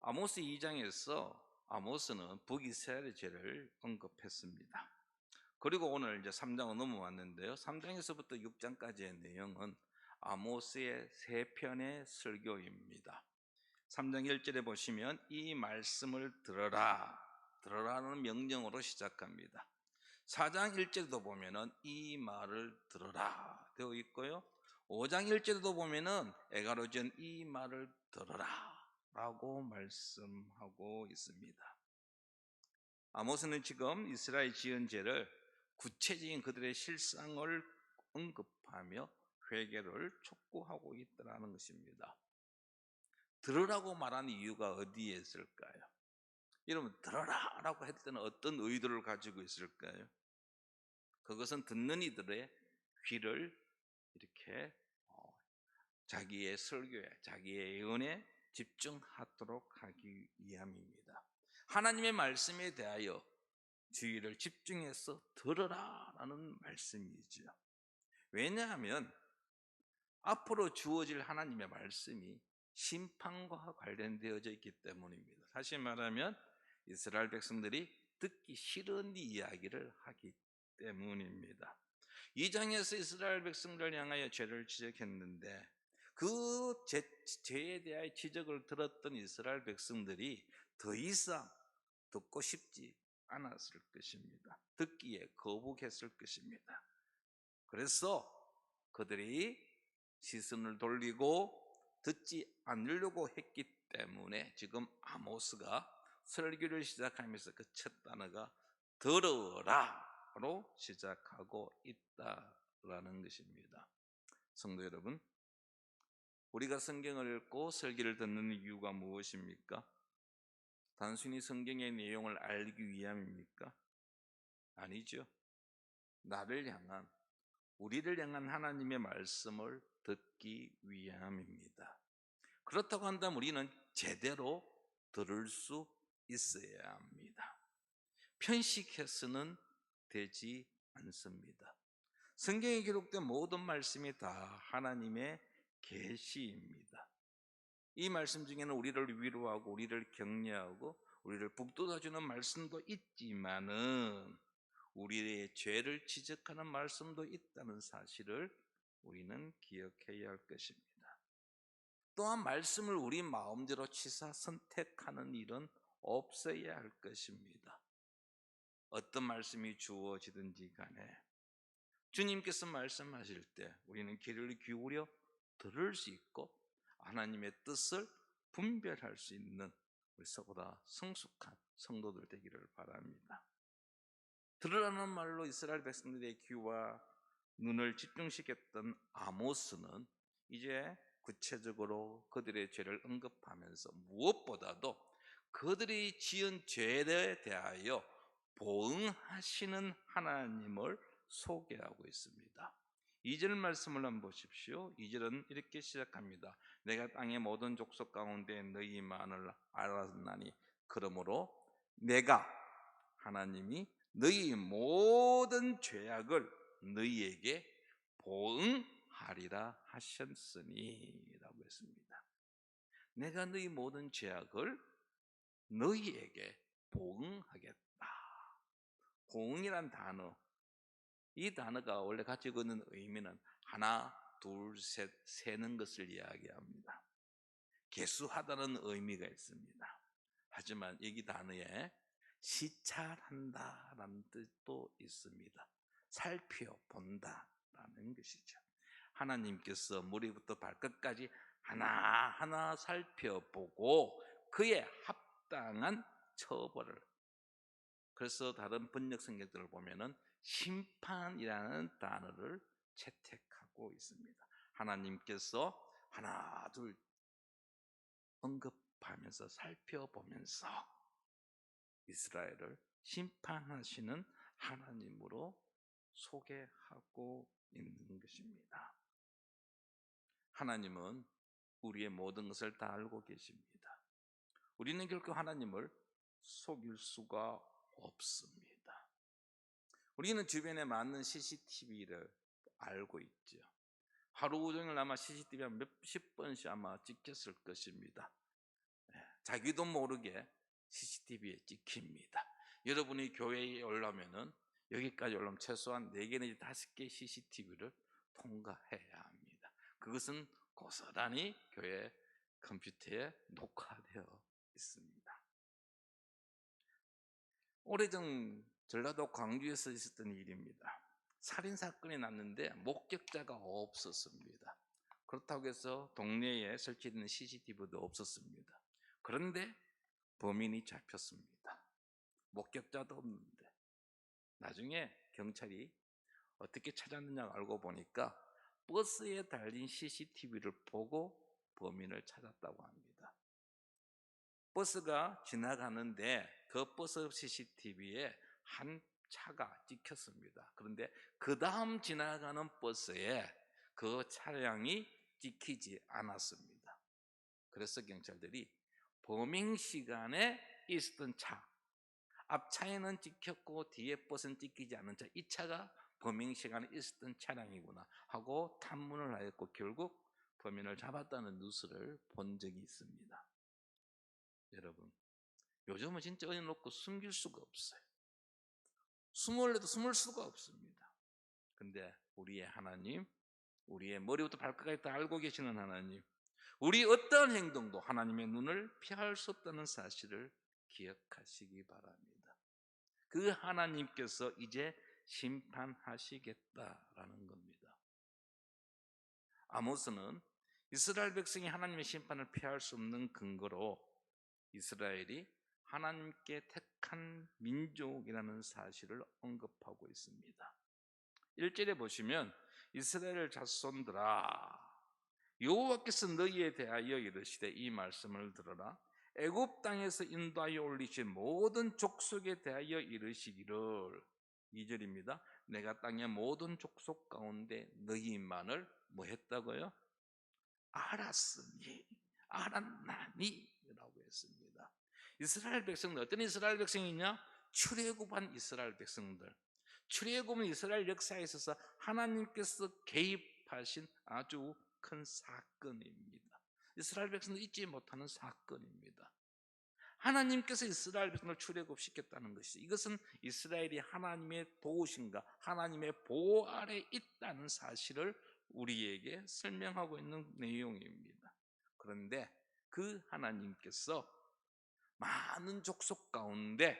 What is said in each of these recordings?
아모스 2장에서 아모스는 북이스라엘의 죄를 언급했습니다. 그리고 오늘 이제 3장으로 넘어왔는데요. 3장에서부터 6장까지의 내용은 아모스의 세 편의 설교입니다. 3장 1절에 보시면 이 말씀을 들으라는 명령으로 시작합니다. 4장 1절에도 보면은 이 말을 들으라 되어 있고요. 5장 1절에도 보면은 에가로지언 이 말을 들으라 라고 말씀하고 있습니다. 아모스는 지금 이스라엘 지은 죄를 구체적인 그들의 실상을 언급하며 회개를 촉구하고 있다는 것입니다. 들으라고 말하는 이유가 어디에 있을까요? 여러분, 들으라 라고 했을 때는 어떤 의도를 가지고 있을까요? 그것은 듣는 이들의 귀를 이렇게 자기의 설교에, 자기의 예언에 집중하도록 하기 위함입니다. 하나님의 말씀에 대하여 주의를 집중해서 들으라라는 말씀이죠. 왜냐하면 앞으로 주어질 하나님의 말씀이 심판과 관련되어져 있기 때문입니다. 사실 말하면 이스라엘 백성들이 듣기 싫은 이야기를 하기 때문입니다. 2장에서 이스라엘 백성들을 향하여 죄를 지적했는데 그 죄에 대한 지적을 들었던 이스라엘 백성들이 더 이상 듣고 싶지 않았을 것입니다. 듣기에 거북했을 것입니다. 그래서 그들이 시선을 돌리고 듣지 않으려고 했기 때문에 지금 아모스가 설교를 시작하면서 그 첫 단어가 들으라로 시작하고 있다라는 것입니다. 성도 여러분, 우리가 성경을 읽고 설교를 듣는 이유가 무엇입니까? 단순히 성경의 내용을 알기 위함입니까? 아니죠. 나를 향한, 우리를 향한 하나님의 말씀을 듣기 위함입니다. 그렇다고 한다면 우리는 제대로 들을 수 있어야 합니다. 편식해서는 되지 않습니다. 성경에 기록된 모든 말씀이 다 하나님의 계시입니다. 이 말씀 중에는 우리를 위로하고 우리를 격려하고 우리를 북돋아주는 말씀도 있지만은 우리의 죄를 지적하는 말씀도 있다는 사실을 우리는 기억해야 할 것입니다. 또한 말씀을 우리 마음대로 취사 선택하는 일은 없어야 할 것입니다. 어떤 말씀이 주어지든지 간에 주님께서 말씀하실 때 우리는 귀를 기울여 들을 수 있고 하나님의 뜻을 분별할 수 있는 우리 서보다 성숙한 성도들 되기를 바랍니다. 들으라는 말로 이스라엘 백성들의 귀와 눈을 집중시켰던 아모스는 이제 구체적으로 그들의 죄를 언급하면서 무엇보다도 그들이 지은 죄에 대하여 보응하시는 하나님을 소개하고 있습니다. 2절 말씀을 한번 보십시오. 2절은 이렇게 시작합니다. 내가 땅의 모든 족속 가운데 너희만을 알았나니 그러므로 내가 하나님이 너희 모든 죄악을 너희에게 보응하리라 하셨으니 라고 했습니다. 내가 너희 모든 죄악을 너희에게 보응하겠다. 보응이란 단어, 이 단어가 원래 가지고 있는 의미는 하나, 둘, 셋, 세는 것을 이야기합니다. 계수하다는 의미가 있습니다. 하지만 이 단어에 시찰한다라는 뜻도 있습니다. 살펴본다라는 것이죠. 하나님께서 머리부터 발끝까지 하나하나 살펴보고 그에 합당한 처벌을, 그래서 다른 번역 성경들을 보면은 심판이라는 단어를 채택하고 있습니다. 하나님께서 하나 둘 언급하면서 살펴보면서 이스라엘을 심판하시는 하나님으로 소개하고 있는 것입니다. 하나님은 우리의 모든 것을 다 알고 계십니다. 우리는 결코 하나님을 속일 수가 없습니다. 우리는 주변에 많은 CCTV를 알고 있죠. 하루 종일 아마 CCTV 한 몇십 번씩 아마 찍혔을 것입니다. 자기도 모르게 CCTV에 찍힙니다. 여러분이 교회에 올라오면은 여기까지 올라오면 최소한 4개 내지 5개 CCTV를 통과해야 합니다. 그것은 고스란히 교회 컴퓨터에 녹화되어 있습니다. 오래전 전라도 광주에서 있었던 일입니다. 살인사건이 났는데 목격자가 없었습니다. 그렇다고 해서 동네에 설치된 CCTV도 없었습니다. 그런데 범인이 잡혔습니다. 목격자도 없는데 나중에 경찰이 어떻게 찾았느냐 알고 보니까 버스에 달린 CCTV를 보고 범인을 찾았다고 합니다. 버스가 지나가는데 그 버스 CCTV에 한 차가 찍혔습니다. 그런데 그 다음 지나가는 버스에 그 차량이 찍히지 않았습니다. 그래서 경찰들이 범행 시간에 있었던 차, 앞차에는 찍혔고 뒤에 버스는 찍히지 않은 차, 이 차가 범행 시간에 있었던 차량이구나 하고 탐문을 하였고 결국 범인을 잡았다는 뉴스를 본 적이 있습니다. 여러분, 요즘은 진짜 어려놓고 숨길 수가 없어요. 숨을래도 숨을 수가 없습니다. 근데 우리의 하나님, 우리의 머리부터 발끝까지 다 알고 계시는 하나님, 우리 어떠한 행동도 하나님의 눈을 피할 수 없다는 사실을 기억하시기 바랍니다. 그 하나님께서 이제 심판하시겠다라는 겁니다. 아모스는 이스라엘 백성이 하나님의 심판을 피할 수 없는 근거로 이스라엘이 하나님께 택한 민족이라는 사실을 언급하고 있습니다. 1절에 보시면 이스라엘 자손들아 여호와께서 너희에 대하여 이르시되 이 말씀을 들어라. 애굽 땅에서 인도하여 올리신 모든 족속에 대하여 이르시기를 2절입니다. 내가 땅의 모든 족속 가운데 너희만을 뭐 했다고요? 알았으니 알았나니 라고 했습니다. 이스라엘 백성들, 어떤 이스라엘 백성이냐? 출애굽한 이스라엘 백성들. 출애굽은 이스라엘 역사에 있어서 하나님께서 개입하신 아주 큰 사건입니다. 이스라엘 백성들 잊지 못하는 사건입니다. 하나님께서 이스라엘 백성을 출애굽시켰다는 것이죠. 이것은 이스라엘이 하나님의 도우심과 하나님의 보호 아래 있다는 사실을 우리에게 설명하고 있는 내용입니다. 그런데 그 하나님께서 많은 족속 가운데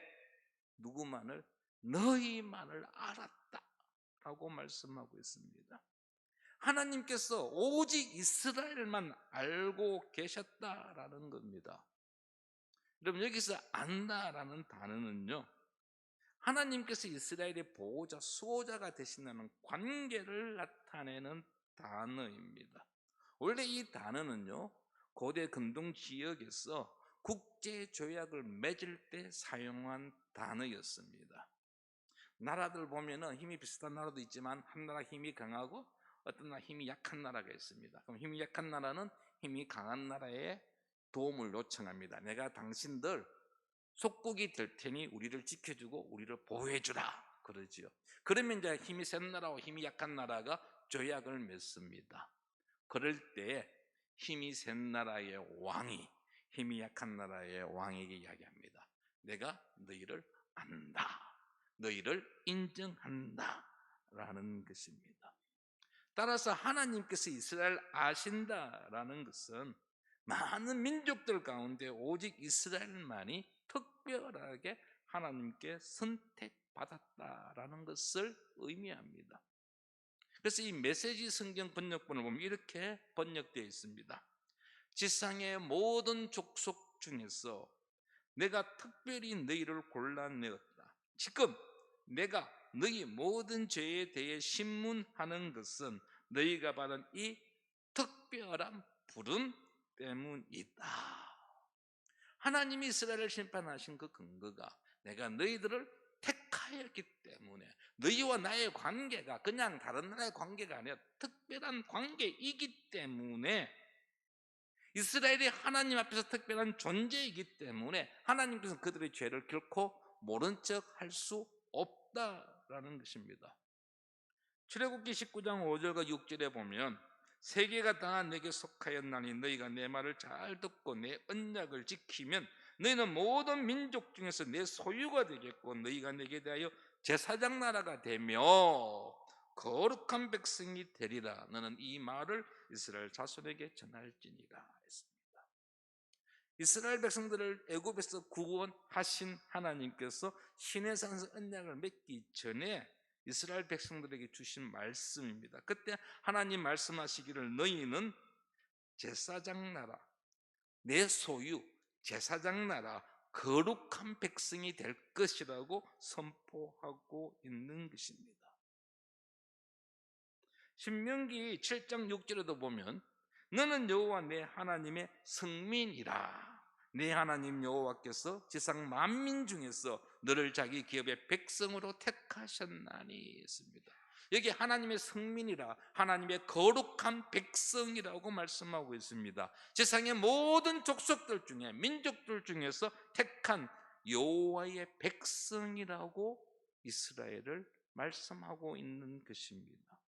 누구만을? 너희만을 알았다라고 말씀하고 있습니다. 하나님께서 오직 이스라엘만 알고 계셨다라는 겁니다. 여러분, 여기서 안다라는 단어는요, 하나님께서 이스라엘의 보호자, 수호자가 되신다는 관계를 나타내는 단어입니다. 원래 이 단어는요, 고대 근동 지역에서 국제 조약을 맺을 때 사용한 단어였습니다. 나라들 보면은 힘이 비슷한 나라도 있지만 한 나라 힘이 강하고 어떤 나라 힘이 약한 나라가 있습니다. 그럼 힘이 약한 나라는 힘이 강한 나라에 도움을 요청합니다. 내가 당신들 속국이 될 테니 우리를 지켜주고 우리를 보호해주라 그러지요. 그러면 이제 힘이 센 나라와 힘이 약한 나라가 조약을 맺습니다. 그럴 때 힘이 센 나라의 왕이 힘이 약한 나라의 왕에게 이야기합니다. 내가 너희를 안다, 너희를 인정한다 라는 것입니다. 따라서 하나님께서 이스라엘 아신다라는 것은 많은 민족들 가운데 오직 이스라엘만이 특별하게 하나님께 선택받았다라는 것을 의미합니다. 그래서 이 메시지 성경 번역본을 보면 이렇게 번역되어 있습니다. 지상의 모든 족속 중에서 내가 특별히 너희를 골라내었다. 지금 내가 너희 모든 죄에 대해 신문하는 것은 너희가 받은 이 특별한 부름 때문이다. 하나님이 이스라엘을 심판하신 그 근거가 내가 너희들을 택하였기 때문에, 너희와 나의 관계가 그냥 다른 나라의 관계가 아니라 특별한 관계이기 때문에, 이스라엘이 하나님 앞에서 특별한 존재이기 때문에 하나님께서 그들의 죄를 결코 모른 척 할 수 없다라는 것입니다. 출애굽기 19장 5절과 6절에 보면 세계가 다 내게 속하였나니 너희가 내 말을 잘 듣고 내 언약을 지키면 너희는 모든 민족 중에서 내 소유가 되겠고 너희가 내게 대하여 제사장 나라가 되며 거룩한 백성이 되리라. 너는 이 말을 이스라엘 자손에게 전할지니라 했습니다. 이스라엘 백성들을 애굽에서 구원하신 하나님께서 시내산에서 언약을 맺기 전에 이스라엘 백성들에게 주신 말씀입니다. 그때 하나님 말씀하시기를 너희는 제사장 나라, 내 소유, 제사장 나라, 거룩한 백성이 될 것이라고 선포하고 있는 것입니다. 신명기 7장 6절에도 보면 너는 여호와 내 하나님의 성민이라. 내 하나님 여호와께서 지상 만민 중에서 너를 자기 기업의 백성으로 택하셨나니 했습니다. 여기 하나님의 성민이라, 하나님의 거룩한 백성이라고 말씀하고 있습니다. 세상의 모든 족속들 중에, 민족들 중에서 택한 여호와의 백성이라고 이스라엘을 말씀하고 있는 것입니다.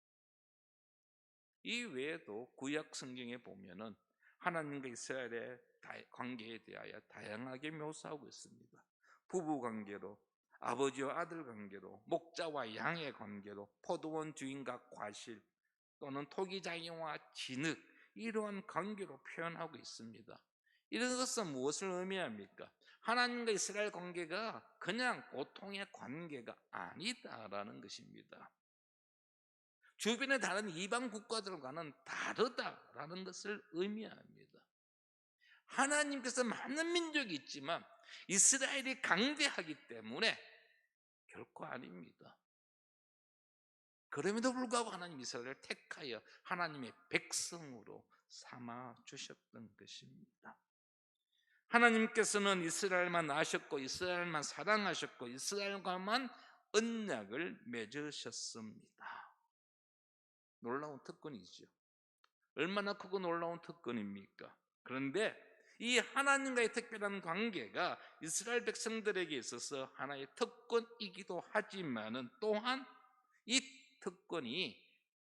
이 외에도 구약 성경에 보면은 하나님과 이스라엘의 관계에 대하여 다양하게 묘사하고 있습니다. 부부 관계로, 아버지와 아들 관계로, 목자와 양의 관계로, 포도원 주인과 과실 또는 토기장이와 진흙, 이러한 관계로 표현하고 있습니다. 이런 것은 무엇을 의미합니까? 하나님과 이스라엘 관계가 그냥 보통의 관계가 아니다라는 것입니다. 주변의 다른 이방 국가들과는 다르다라는 것을 의미합니다. 하나님께서 많은 민족이 있지만 이스라엘이 강대하기 때문에 결코 아닙니다. 그럼에도 불구하고 하나님 이스라엘을 택하여 하나님의 백성으로 삼아 주셨던 것입니다. 하나님께서는 이스라엘만 아셨고 이스라엘만 사랑하셨고 이스라엘과만 언약을 맺으셨습니다. 놀라운 특권이죠. 얼마나 크고 놀라운 특권입니까? 그런데 이 하나님과의 특별한 관계가 이스라엘 백성들에게 있어서 하나의 특권이기도 하지만은 또한 이 특권이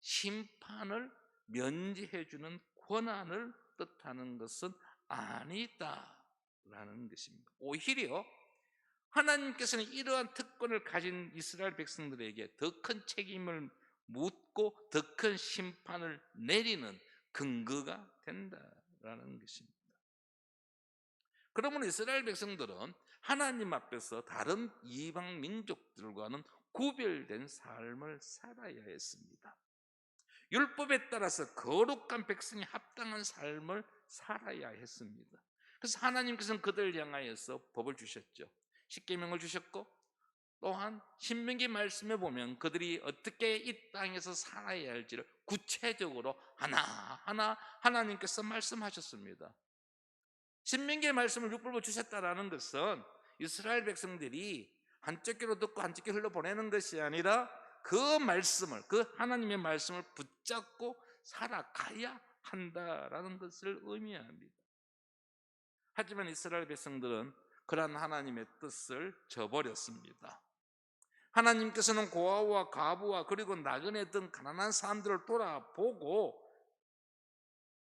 심판을 면제해주는 권한을 뜻하는 것은 아니다라는 것입니다. 오히려 하나님께서는 이러한 특권을 가진 이스라엘 백성들에게 더 큰 책임을 묻고 더 큰 심판을 내리는 근거가 된다라는 것입니다. 그러면 이스라엘 백성들은 하나님 앞에서 다른 이방 민족들과는 구별된 삶을 살아야 했습니다. 율법에 따라서 거룩한 백성이 합당한 삶을 살아야 했습니다. 그래서 하나님께서는 그들을 향하여서 법을 주셨죠. 십계명을 주셨고 또한 신명기 말씀에 보면 그들이 어떻게 이 땅에서 살아야 할지를 구체적으로 하나하나 하나님께서 말씀하셨습니다. 신명기의 말씀을 율법으로 주셨다라는 것은 이스라엘 백성들이 한쪽 귀로 듣고 한쪽 귀로 흘려보내는 것이 아니라 그 말씀을, 그 하나님의 말씀을 붙잡고 살아가야 한다라는 것을 의미합니다. 하지만 이스라엘 백성들은 그러한 하나님의 뜻을 저버렸습니다. 하나님께서는 고아와 과부와 그리고 나그네 등 가난한 사람들을 돌아보고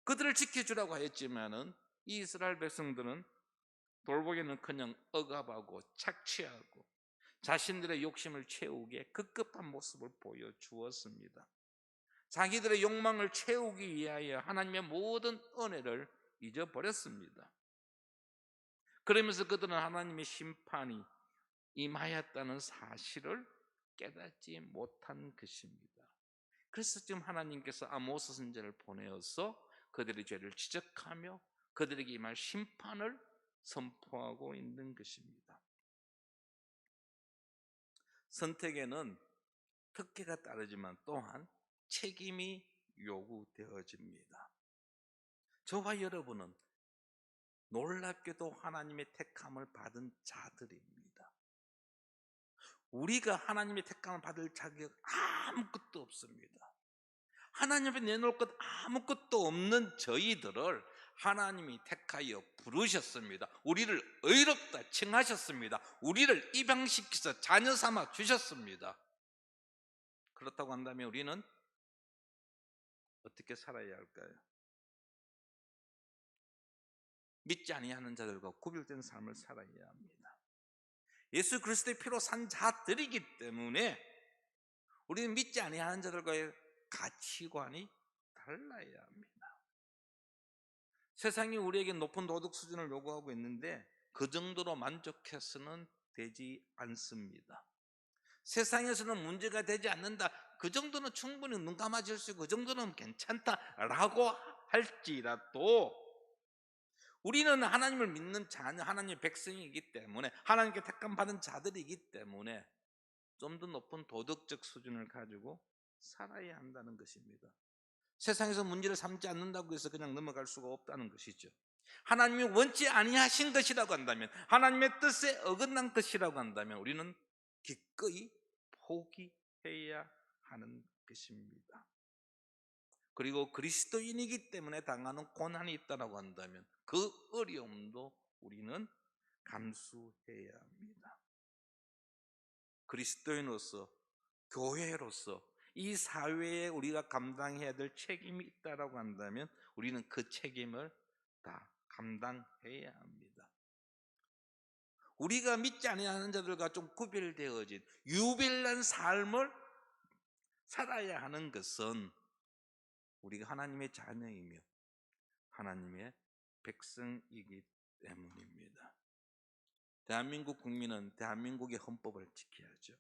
그들을 지켜주라고 하였지만은 이 이스라엘 백성들은 돌보기는커녕 억압하고 착취하고 자신들의 욕심을 채우기에 급급한 모습을 보여주었습니다. 자기들의 욕망을 채우기 위하여 하나님의 모든 은혜를 잊어버렸습니다. 그러면서 그들은 하나님의 심판이 임하였다는 사실을 깨닫지 못한 것입니다. 그래서 지금 하나님께서 아모스 선지자를 보내어서 그들의 죄를 지적하며 그들에게 임할 심판을 선포하고 있는 것입니다. 선택에는 특혜가 따르지만 또한 책임이 요구되어집니다. 저와 여러분은 놀랍게도 하나님의 택함을 받은 자들입니다. 우리가 하나님의 택함을 받을 자격 아무것도 없습니다. 하나님 앞에 내놓을 것 아무것도 없는 저희들을 하나님이 택하여 부르셨습니다. 우리를 의롭다 칭하셨습니다. 우리를 입양시켜서 자녀 삼아 주셨습니다. 그렇다고 한다면 우리는 어떻게 살아야 할까요? 믿지 아니하는 자들과 구별된 삶을 살아야 합니다. 예수 그리스도의 피로 산 자들이기 때문에 우리는 믿지 아니하는 자들과의 가치관이 달라야 합니다. 세상이 우리에게 높은 도덕 수준을 요구하고 있는데 그 정도로 만족해서는 되지 않습니다. 세상에서는 문제가 되지 않는다, 그 정도는 충분히 눈 감아줄 수 있고 그 정도는 괜찮다라고 할지라도 우리는 하나님을 믿는 자녀, 하나님의 백성이기 때문에, 하나님께 택함 받은 자들이기 때문에 좀 더 높은 도덕적 수준을 가지고 살아야 한다는 것입니다. 세상에서 문제를 삼지 않는다고 해서 그냥 넘어갈 수가 없다는 것이죠. 하나님이 원치 아니하신 것이라고 한다면, 하나님의 뜻에 어긋난 것이라고 한다면 우리는 기꺼이 포기해야 하는 것입니다. 그리고 그리스도인이기 때문에 당하는 고난이 있다고 한다면 그 어려움도 우리는 감수해야 합니다. 그리스도인으로서, 교회로서 이 사회에 우리가 감당해야 될 책임이 있다고 한다면 우리는 그 책임을 다 감당해야 합니다. 우리가 믿지 아니하는 자들과 좀 구별되어진 유별난 삶을 살아야 하는 것은 우리가 하나님의 자녀이며 하나님의 백성이기 때문입니다. 대한민국 국민은 대한민국의 헌법을 지켜야죠.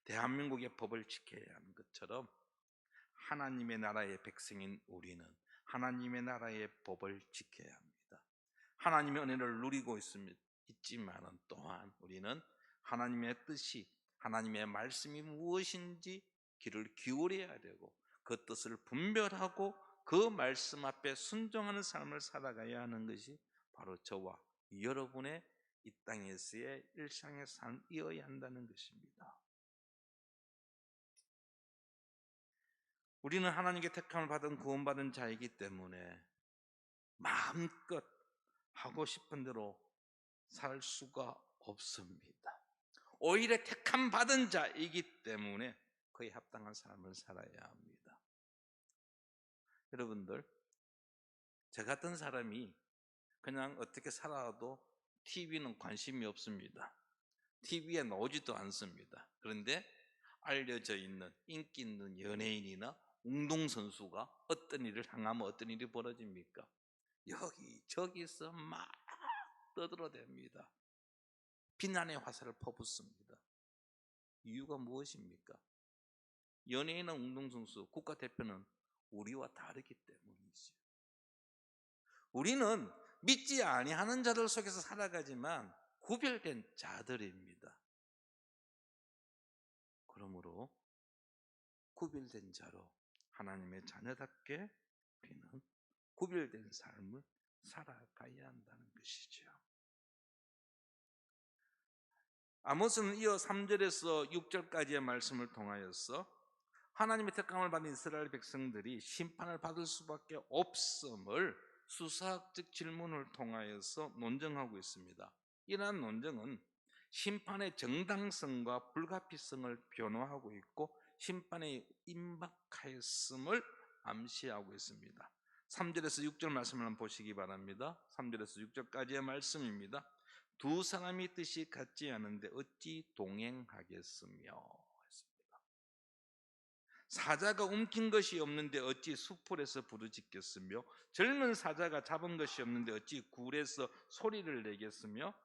대한민국의 법을 지켜야 하는 것처럼 하나님의 나라의 백성인 우리는 하나님의 나라의 법을 지켜야 합니다. 하나님의 은혜를 누리고 있지만 또한 우리는 하나님의 뜻이, 하나님의 말씀이 무엇인지 귀를 기울여야 되고 그 뜻을 분별하고 그 말씀 앞에 순종하는 삶을 살아가야 하는 것이 바로 저와 여러분의 이 땅에서의 일상의 삶이어야 한다는 것입니다. 우리는 하나님께 택함을 받은 구원받은 자이기 때문에 마음껏 하고 싶은 대로 살 수가 없습니다. 오히려 택함 받은 자이기 때문에 그에 합당한 삶을 살아야 합니다. 여러분들, 저 같은 사람이 그냥 어떻게 살아도 TV는 관심이 없습니다. TV에 나오지도 않습니다. 그런데 알려져 있는 인기 있는 연예인이나 운동선수가 어떤 일을 당하면 어떤 일이 벌어집니까? 여기저기서 막 떠들어댑니다. 비난의 화살을 퍼붓습니다. 이유가 무엇입니까? 연예인이나 운동선수, 국가대표는 우리와 다르기 때문이죠. 우리는 믿지 아니하는 자들 속에서 살아가지만 구별된 자들입니다. 그러므로 구별된 자로 하나님의 자녀답게 우리는 구별된 삶을 살아가야 한다는 것이죠. 아모스는 이어 3절에서 6절까지의 말씀을 통하여서 하나님의 택함을 받은 이스라엘 백성들이 심판을 받을 수밖에 없음을 수사학적 질문을 통하여서 논증하고 있습니다. 이러한 논증은 심판의 정당성과 불가피성을 변호하고 있고 심판에 임박하였음을 암시하고 있습니다. 3절에서 6절 말씀을 한번 보시기 바랍니다. 3절에서 6절까지의 말씀입니다. 두 사람이 뜻이 같지 않은데 어찌 동행하겠으며, 사자가 움킨 것이 없는데 어찌 수풀에서 부르짖겠으며, 젊은 사자가 잡은 것이 없는데 어찌 굴에서 소리를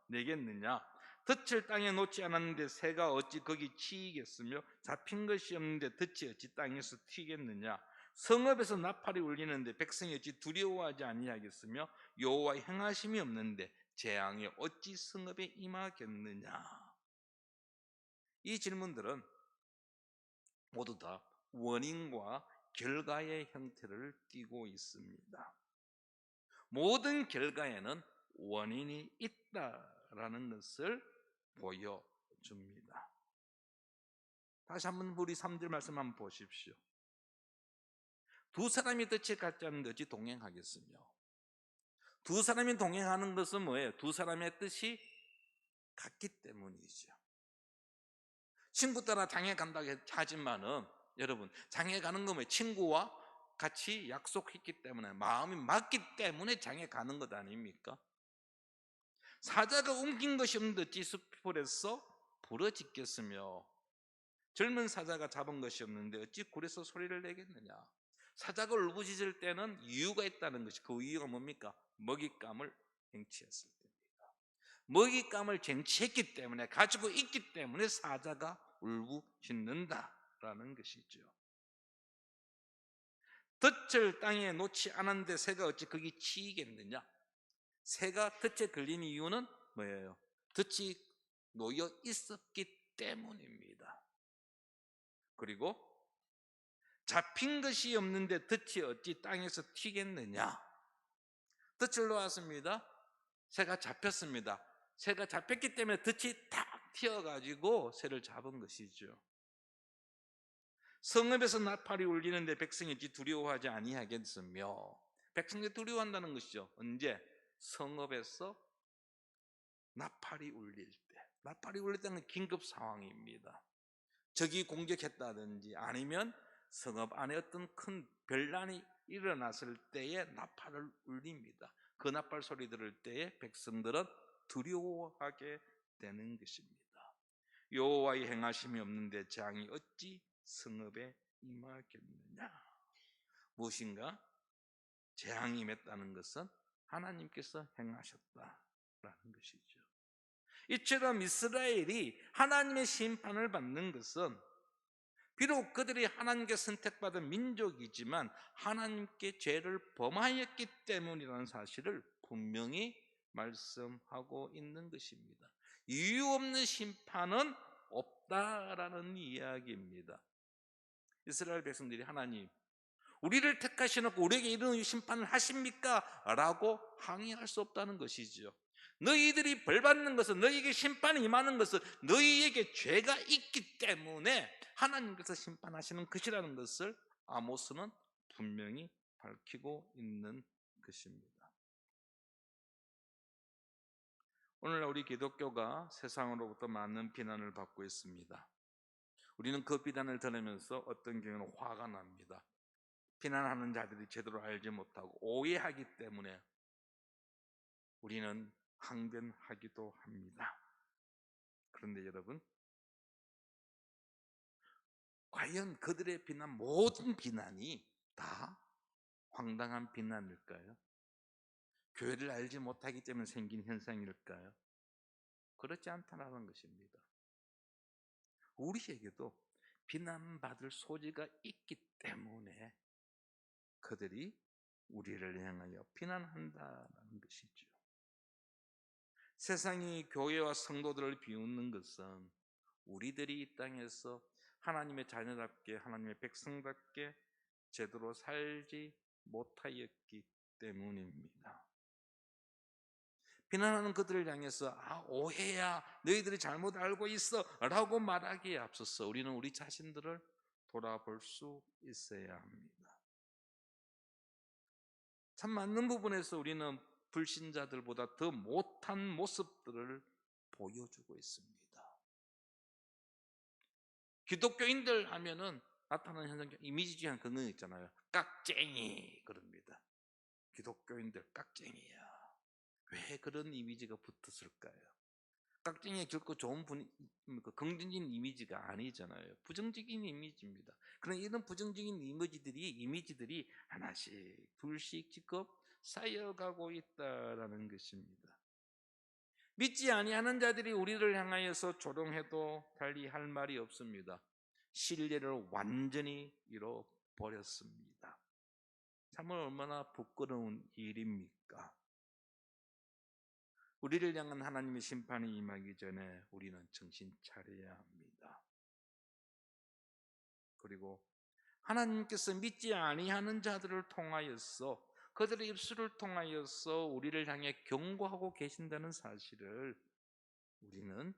내겠느냐. 덫을 땅에 놓지 않았는데 새가 어찌 거기 치이겠으며, 잡힌 것이 없는데 덫이 어찌 땅에서 튀겠느냐. 성읍에서 나팔이 울리는데 백성이 어찌 두려워하지 아니하겠으며, 여호와의 행하심이 없는데 재앙이 어찌 성읍에 임하겠느냐. 이 질문들은 모두 다 원인과 결과의 형태를 띠고 있습니다. 모든 결과에는 원인이 있다라는 것을 보여줍니다. 다시 한번 우리 3절 말씀 한번 보십시오. 두 사람이 뜻이 같지 않은데 어찌 동행하겠으며. 두 사람이 동행하는 것은 뭐예요? 두 사람의 뜻이 같기 때문이죠. 친구 따라 장에 간다고 하지만은 여러분, 장에 가는 거 뭐예요? 친구와 같이 약속했기 때문에, 마음이 맞기 때문에 장에 가는 것 아닙니까? 사자가 옮긴 것이 없는데 어찌 숲풀에서 부러지겠으며, 젊은 사자가 잡은 것이 없는데 어찌 굴에서 소리를 내겠느냐. 사자가 울부짖을 때는 이유가 있다는 것이, 그 이유가 뭡니까? 먹잇감을 쟁취했을 때입니다. 먹잇감을 쟁취했기 때문에, 가지고 있기 때문에 사자가 울부짖는다라는 것이죠. 덫을 땅에 놓지 않았는데 새가 어찌 거기 치이겠느냐. 새가 덫에 걸린 이유는 뭐예요? 덫이 놓여 있었기 때문입니다. 그리고 잡힌 것이 없는데 덫이 어찌 땅에서 튀겠느냐. 덫을 놓았습니다. 새가 잡혔습니다. 새가 잡혔기 때문에 덫이 탁 튀어가지고 새를 잡은 것이죠. 성읍에서 나팔이 울리는데 백성이 어찌 두려워하지 아니하겠으며. 백성이 두려워한다는 것이죠. 언제? 성읍에서 나팔이 울릴 때. 나팔이 울릴 때는 긴급 상황입니다. 적이 공격했다든지 아니면 성읍 안에 어떤 큰 변란이 일어났을 때에 나팔을 울립니다. 그 나팔 소리 들을 때에 백성들은 두려워하게 되는 것입니다. 여호와의 행하심이 없는데 재앙이 어찌 성읍에 임하겠느냐. 무엇인가? 재앙이 임했다는 것은 하나님께서 행하셨다라는 것이죠. 이처럼 이스라엘이 하나님의 심판을 받는 것은 비록 그들이 하나님께 선택받은 민족이지만 하나님께 죄를 범하였기 때문이라는 사실을 분명히 말씀하고 있는 것입니다. 이유 없는 심판은 없다라는 이야기입니다. 이스라엘 백성들이 하나님, 우리를 택하시놓고 우리에게 이런 심판을 하십니까? 라고 항의할 수 없다는 것이죠. 너희들이 벌받는 것은, 너희에게 심판이 임하는 것은 너희에게 죄가 있기 때문에 하나님께서 심판하시는 것이라는 것을 아모스는 분명히 밝히고 있는 것입니다. 오늘날 우리 기독교가 세상으로부터 많은 비난을 받고 있습니다. 우리는 그 비난을 들으면서 어떤 경우는 화가 납니다. 비난하는 자들이 제대로 알지 못하고 오해하기 때문에 우리는 항변하기도 합니다. 그런데 여러분, 과연 그들의 비난, 모든 비난이 다 황당한 비난일까요? 교회를 알지 못하기 때문에 생긴 현상일까요? 그렇지 않다는 것입니다. 우리에게도 비난받을 소지가 있기 때문에 그들이 우리를 향하여 비난한다는 것이죠. 세상이 교회와 성도들을 비웃는 것은 우리들이 이 땅에서 하나님의 자녀답게, 하나님의 백성답게 제대로 살지 못하였기 때문입니다. 비난하는 그들을 향해서 오해야, 너희들이 잘못 알고 있어 라고 말하기에 앞서서 우리는 우리 자신들을 돌아볼 수 있어야 합니다. 참 맞는 부분에서 우리는 불신자들보다 더 못한 모습들을 보여주고 있습니다. 기독교인들 하면은 나타나는 현상, 이미지적인 그런 거 있잖아요. 깍쟁이 그럽니다. 기독교인들 깍쟁이야. 왜 그런 이미지가 붙었을까요? 깍쟁이가 결코 좋은 긍정적인 이미지가 아니잖아요. 부정적인 이미지입니다. 그런데 이런 부정적인 이미지들이 하나씩 둘씩 지금 쌓여가고 있다라는 것입니다. 믿지 아니하는 자들이 우리를 향하여서 조롱해도 달리 할 말이 없습니다. 신뢰를 완전히 잃어버렸습니다. 참으로 얼마나 부끄러운 일입니까? 우리를 향한 하나님의 심판이 임하기 전에 우리는 정신 차려야 합니다. 그리고 하나님께서 믿지 아니하는 자들을 통하여서, 그들의 입술을 통하여서 우리를 향해 경고하고 계신다는 사실을 우리는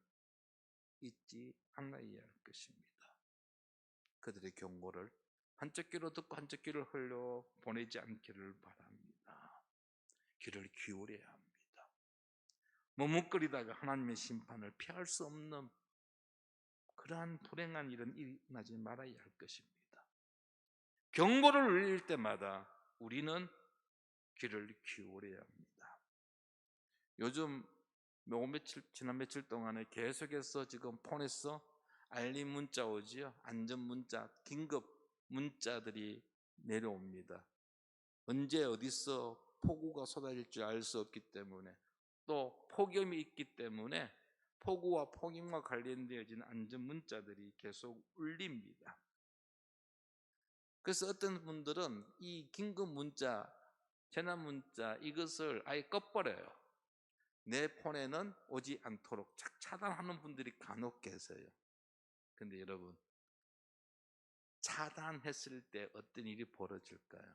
잊지 않아야 할 것입니다. 그들의 경고를 한쪽 귀로 듣고 한쪽 귀를 흘려 보내지 않기를 바랍니다. 귀를 기울여야 합니다. 머뭇거리다가 하나님의 심판을 피할 수 없는 그러한 불행한 일은 일어나지 말아야 할 것입니다. 경고를 울릴 때마다 우리는 귀를 기울여야 합니다. 요즘 지난 며칠 동안에 계속해서 지금 폰에서 알림 문자 오지요. 안전 문자, 긴급 문자들이 내려옵니다. 언제 어디서 폭우가 쏟아질지 알 수 없기 때문에, 또 폭염이 있기 때문에 폭우와 폭염과 관련되어진 안전 문자들이 계속 울립니다. 그래서 어떤 분들은 이 긴급 문자, 재난 문자 이것을 아예 꺼버려요. 내 폰에는 오지 않도록 차단하는 분들이 간혹 계세요. 근데 여러분, 차단했을 때 어떤 일이 벌어질까요?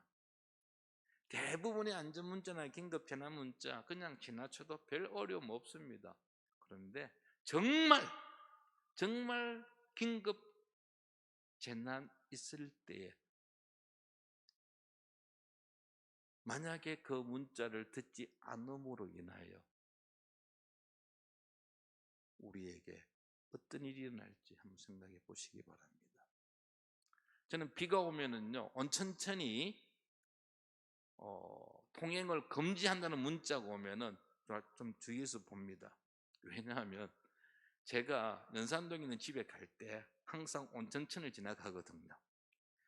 대부분의 안전 문자나 긴급 재난 문자 그냥 지나쳐도 별 어려움 없습니다. 그런데 정말 긴급 재난 있을 때에 만약에 그 문자를 듣지 않음으로 인하여 우리에게 어떤 일이 일어날지 한번 생각해 보시기 바랍니다. 저는 비가 오면은요, 온천천히 통행을 금지한다는 문자가 오면은 좀 주의해서 봅니다. 왜냐하면 제가 연산동에 있는 집에 갈 때 항상 온천천을 지나가거든요.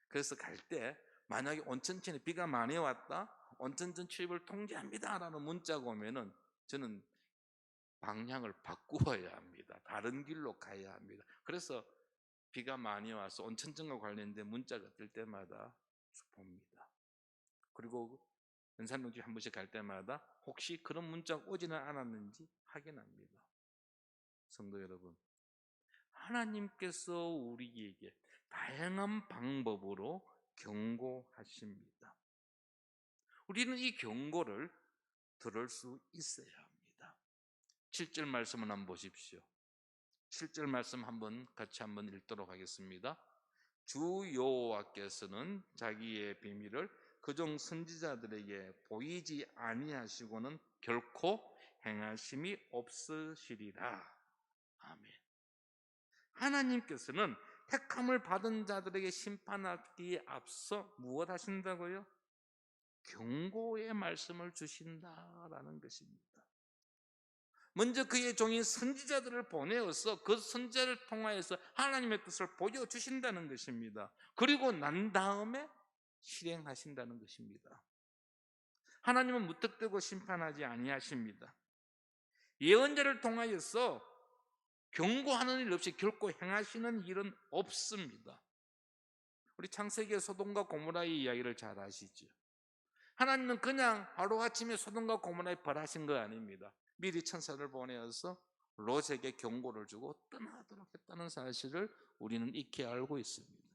그래서 갈 때 만약에 온천천에 비가 많이 왔다, 온천천 출입을 통제합니다 라는 문자가 오면은 저는 방향을 바꾸어야 합니다. 다른 길로 가야 합니다. 그래서 비가 많이 와서 온천천과 관련된 문자가 뜰 때마다 봅니다. 그리고 연산동 집 한 번씩 갈 때마다 혹시 그런 문자가 오지는 않았는지 확인합니다. 성도 여러분, 하나님께서 우리에게 다양한 방법으로 경고하십니다. 우리는 이 경고를 들을 수 있어야 합니다. 7절 말씀을 한번 보십시오. 7절 말씀 같이 한번 읽도록 하겠습니다. 주 여호와께서는 자기의 비밀을 그종 선지자들에게 보이지 아니하시고는 결코 행하심이 없으시리라. 아멘. 하나님께서는 택함을 받은 자들에게 심판하기에 앞서 무엇 하신다고요? 경고의 말씀을 주신다라는 것입니다. 먼저 그의 종인 선지자들을 보내어서 그 선지자를 통하여서 하나님의 뜻을 보여주신다는 것입니다. 그리고 난 다음에 실행하신다는 것입니다. 하나님은 무턱대고 심판하지 아니하십니다. 예언자를 통하여서 경고하는 일 없이 결코 행하시는 일은 없습니다. 우리 창세기의 소돔과 고모라의 이야기를 잘 아시죠? 하나님은 그냥 하루아침에 소돔과 고모라에 벌하신 거 아닙니다. 미리 천사를 보내어서 롯에게 경고를 주고 떠나도록 했다는 사실을 우리는 익히 알고 있습니다.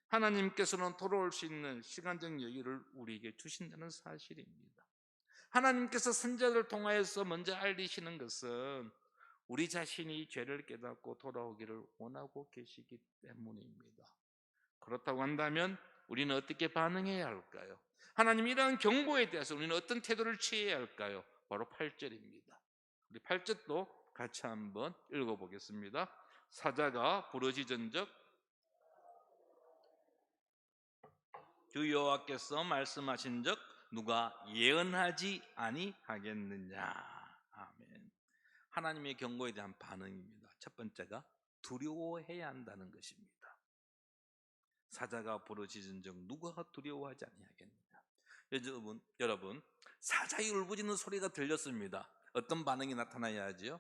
하나님께서는 돌아올 수 있는 시간적 여유를 우리에게 주신다는 사실입니다. 하나님께서 선지자를 통하여서 먼저 알리시는 것은 우리 자신이 죄를 깨닫고 돌아오기를 원하고 계시기 때문입니다. 그렇다고 한다면 우리는 어떻게 반응해야 할까요? 하나님 이러한 경고에 대해서 우리는 어떤 태도를 취해야 할까요? 바로 8절입니다. 우리 8절도 같이 한번 읽어보겠습니다. 사자가 부르짖은즉 주 여호와께서 말씀하신즉 누가 예언하지 아니하겠느냐. 아멘. 하나님의 경고에 대한 반응입니다. 첫 번째가 두려워해야 한다는 것입니다. 사자가 부르짖은즉 누가 두려워하지 아니하겠느냐. 여러분 사자의 울부짖는 소리가 들렸습니다. 어떤 반응이 나타나야 하지요?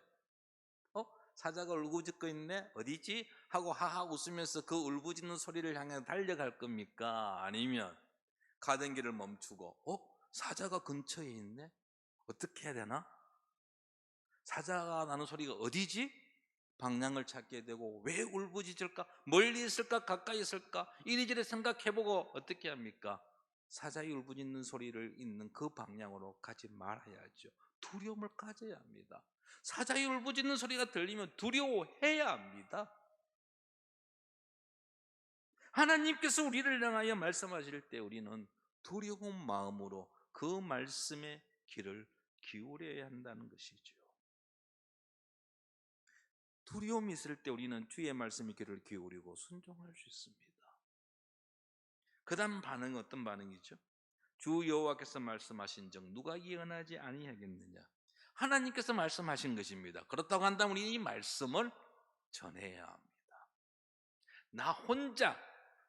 사자가 울부짖고 있네? 어디지? 하고 하하 웃으면서 그 울부짖는 소리를 향해 달려갈 겁니까? 아니면 가던 길을 멈추고 사자가 근처에 있네? 어떻게 해야 되나? 사자가 나는 소리가 어디지? 방향을 찾게 되고 왜 울부짖을까? 멀리 있을까? 가까이 있을까? 이리저리 생각해보고 어떻게 합니까? 사자의 울부짖는 소리를 있는 그 방향으로 가지 말아야죠. 두려움을 가져야 합니다. 사자의 울부짖는 소리가 들리면 두려워해야 합니다. 하나님께서 우리를 향하여 말씀하실 때 우리는 두려운 마음으로 그 말씀의 귀를 기울여야 한다는 것이죠. 두려움이 있을 때 우리는 주의 말씀의 귀를 기울이고 순종할 수 있습니다. 그 다음 반응은 어떤 반응이죠? 주 여호와께서 말씀하신 즉 누가 예언하지 아니하겠느냐. 하나님께서 말씀하신 것입니다. 그렇다고 한다면 우리 이 말씀을 전해야 합니다. 나 혼자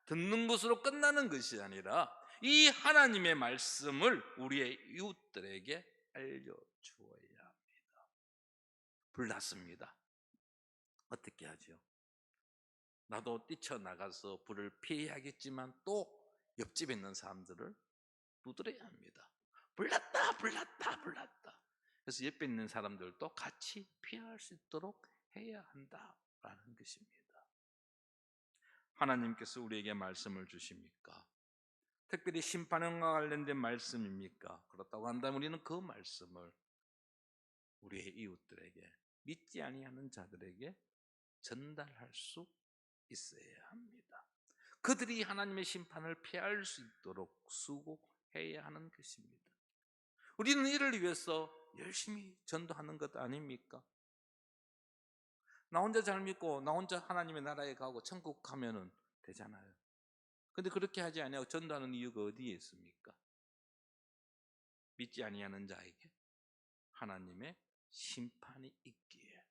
듣는 것으로 끝나는 것이 아니라 이 하나님의 말씀을 우리의 이웃들에게 알려주어야 합니다. 불났습니다. 어떻게 하죠? 나도 뛰쳐나가서 불을 피해야겠지만 또 옆집에 있는 사람들을 두드려야 합니다. 불났다, 불났다, 불났다. 그래서 옆에 있는 사람들도 같이 피할 수 있도록 해야 한다라는 것입니다. 하나님께서 우리에게 말씀을 주십니까? 특별히 심판과 관련된 말씀입니까? 그렇다고 한다면 우리는 그 말씀을 우리의 이웃들에게, 믿지 아니하는 자들에게 전달할 수 있어야 합니다. 그들이 하나님의 심판을 피할 수 있도록 수고해야 하는 것입니다. 우리는 이를 위해서 열심히 전도하는 것 아닙니까? 나 혼자 잘 믿고 나 혼자 하나님의 나라에 가고 천국 가면은 되잖아요. 근데 그렇게 하지 아니하고 전도하는 이유가 어디에 있습니까? 믿지 아니하는 자에게 하나님의 심판이 있기에,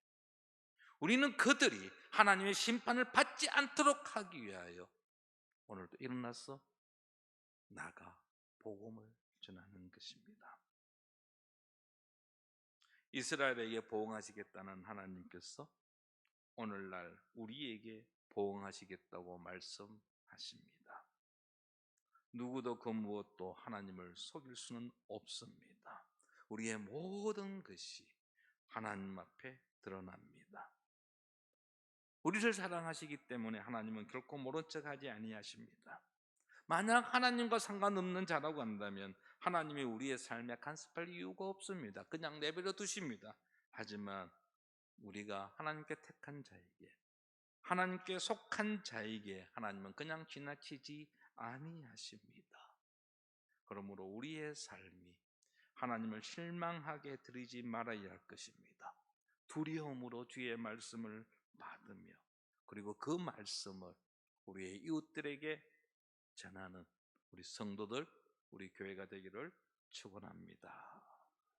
우리는 그들이 하나님의 심판을 받지 않도록 하기 위하여 오늘도 일어나서 나가 복음을 전하는 것입니다. 이스라엘에게 보응하시겠다는 하나님께서 오늘날 우리에게 보응하시겠다고 말씀하십니다. 누구도 그 무엇도 하나님을 속일 수는 없습니다. 우리의 모든 것이 하나님 앞에 드러납니다. 우리를 사랑하시기 때문에 하나님은 결코 모른 척하지 아니하십니다. 만약 하나님과 상관없는 자라고 한다면 하나님이 우리의 삶에 간섭할 이유가 없습니다. 그냥 내버려 두십니다. 하지만 우리가 하나님께 택한 자에게, 하나님께 속한 자에게 하나님은 그냥 지나치지 아니하십니다. 그러므로 우리의 삶이 하나님을 실망하게 드리지 말아야 할 것입니다. 두려움으로 주의 말씀을 받으며, 그리고 그 말씀을 우리의 이웃들에게 전하는 우리 성도들, 우리 교회가 되기를 축원합니다.